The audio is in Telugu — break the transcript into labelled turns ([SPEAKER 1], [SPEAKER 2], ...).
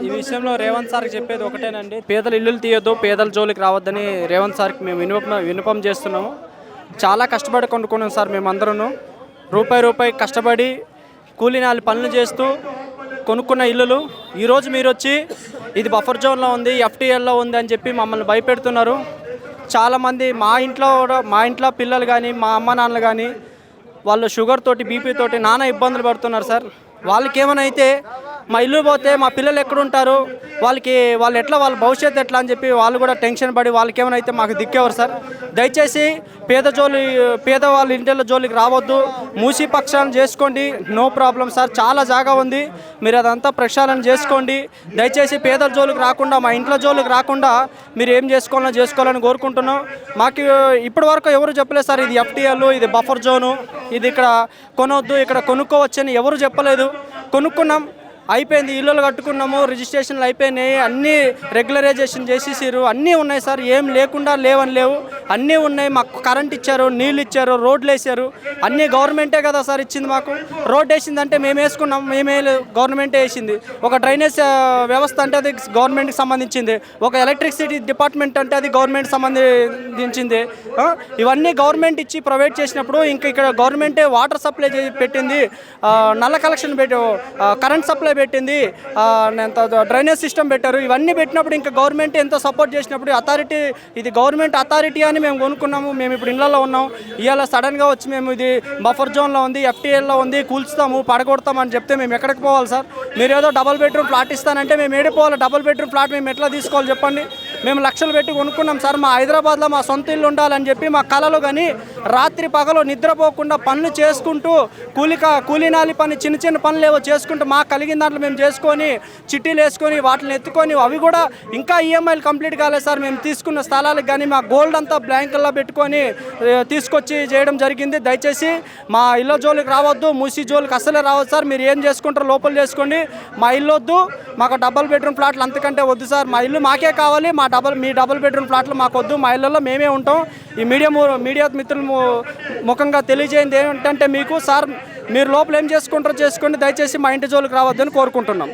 [SPEAKER 1] ఈ విషయంలో రేవంత్ సార్కి చెప్పేది ఒకటేనండి, పేదలు ఇల్లులు తీయొద్దు, పేదల జోలికి రావద్దని రేవంత్ సార్కి మేము విన్నపం చేస్తున్నాము. చాలా కష్టపడి కొనుక్కున్నాం సార్ మేమందరూ. రూపాయి రూపాయి కష్టపడి కూలీనాలి పనులు చేస్తూ కొనుక్కున్న ఇల్లులు ఈరోజు మీరు వచ్చి ఇది బఫర్ జోన్లో ఉంది, ఎఫ్టీఎల్లో ఉంది అని చెప్పి మమ్మల్ని భయపెడుతున్నారు. చాలామంది మా ఇంట్లో పిల్లలు కానీ మా అమ్మ నాన్నలు కానీ వాళ్ళు షుగర్ తోటి బీపీ తోటి నానా ఇబ్బందులు పడుతున్నారు సార్. వాళ్ళకి ఏమైనా అయితే మా ఇల్లు పోతే మా పిల్లలు ఎక్కడుంటారు, వాళ్ళు ఎట్లా, వాళ్ళ భవిష్యత్తు ఎట్లా అని చెప్పి వాళ్ళు కూడా టెన్షన్ పడి వాళ్ళకి ఏమైనా అయితే మాకు దిక్కేవారు సార్. దయచేసి పేదవాళ్ళ ఇంటిల జోలికి రావద్దు, మూసి పక్షాలను చేసుకోండి, నో ప్రాబ్లం సార్. చాలా జాగా ఉంది, మీరు అదంతా ప్రక్షాళన చేసుకోండి. దయచేసి పేదల జోలికి రాకుండా, మా ఇంట్లో జోలికి రాకుండా మీరు ఏం చేసుకోవాలని కోరుకుంటున్నాం. మాకు ఇప్పటి వరకు ఎవరు చెప్పలేదు సార్ ఇది ఎఫ్టీఎల్, ఇది బఫర్ జోను, ఇది ఇక్కడ కొనవద్దు, ఇక్కడ కొనుక్కోవచ్చని ఎవరు చెప్పలేదు. కొనుక్కున్నాం, అయిపోయింది, ఇల్లులు కట్టుకున్నాము, రిజిస్ట్రేషన్లు అయిపోయినాయి, అన్నీ రెగ్యులరైజేషన్ చేసేసారు, అన్నీ ఉన్నాయి సార్. ఏం లేకుండా లేవని లేవు, అన్నీ ఉన్నాయి. మాకు కరెంట్ ఇచ్చారు, నీళ్ళు ఇచ్చారు, రోడ్లు వేసారు, అన్నీ గవర్నమెంటే కదా సార్ ఇచ్చింది. మాకు రోడ్ వేసిందంటే మేము వేసుకున్నాం, గవర్నమెంటే వేసింది. ఒక డ్రైనేజ్ వ్యవస్థ అంటే అది గవర్నమెంట్కి సంబంధించింది, ఒక ఎలక్ట్రిసిటీ డిపార్ట్మెంట్ అంటే అది గవర్నమెంట్ సంబంధించింది. ఇవన్నీ గవర్నమెంట్ ఇచ్చి ప్రొవైడ్ చేసినప్పుడు ఇక్కడ గవర్నమెంటే వాటర్ సప్లై పెట్టింది, నల్ల కలెక్షన్ కరెంట్ సప్లై పెట్టింది, డ్రైనేజ్ సిస్టమ్ పెట్టారు. ఇవన్నీ పెట్టినప్పుడు ఇంకా గవర్నమెంట్ ఎంతో సపోర్ట్ చేసినప్పుడు ఇది గవర్నమెంట్ అథారిటీ అని మేము కొనుక్కున్నాము. మేము ఇప్పుడు ఇళ్లలో ఉన్నాం. ఇవాళ సడన్గా వచ్చి మేము ఇది బఫర్ జోన్లో ఉంది, ఎఫ్టీఎల్లో ఉంది, కూల్చుతాము, పడగొడతాం అని చెప్తే మేము ఎక్కడికి పోవాలి సార్? మీరు ఏదో డబుల్ బెడ్రూమ్ ఫ్లాట్ ఇస్తానంటే మేము ఏడిపోవాలి? డబుల్ బెడ్రూమ్ ఫ్లాట్ మేము ఎట్లా తీసుకోవాలి చెప్పండి? మేము లక్షలు పెట్టి కొనుక్కున్నాం సార్. మా హైదరాబాద్లో మా సొంత ఇల్లు ఉండాలని చెప్పి మా కళలు కానీ రాత్రి పగలు నిద్రపోకుండా పనులు చేసుకుంటూ కూలీనాలి పని చిన్న పనులు ఏవో చేసుకుంటూ మాకు కలిగిన దాంట్లో మేము చేసుకొని చిట్టీలు వేసుకొని వాటిని ఎత్తుకొని అవి కూడా ఇంకా ఈఎంఐలు కంప్లీట్ కాలేదు సార్. మేము తీసుకున్న స్థలాలకు కానీ మా గోల్డ్ అంతా బ్యాంకుల్లో పెట్టుకొని తీసుకొచ్చి చేయడం జరిగింది. దయచేసి మా ఇళ్ళ జోలికి రావద్దు, మూసి జోలికి అసలే రావద్దు సార్. మీరు ఏం చేసుకుంటారో లోపల చేసుకోండి, మా ఇల్లు వద్దు, మాకు డబుల్ బెడ్రూమ్ ఫ్లాట్లు అంతకంటే వద్దు సార్. మా ఇల్లు మాకే కావాలి, మీ డబుల్ బెడ్రూమ్ ఫ్లాట్లు మాకు వద్దు, మా ఇళ్ళల్లో మేమే ఉంటాం. ఈ మీడియా మిత్రులు ముఖంగా తెలియజేయండి ఏంటంటే మీకు సార్, మీరు లోపల ఏం చేసుకుంటారో చేసుకోండి, దయచేసి మా ఇంటి జోలికి రావద్దని కోరుకుంటున్నాం.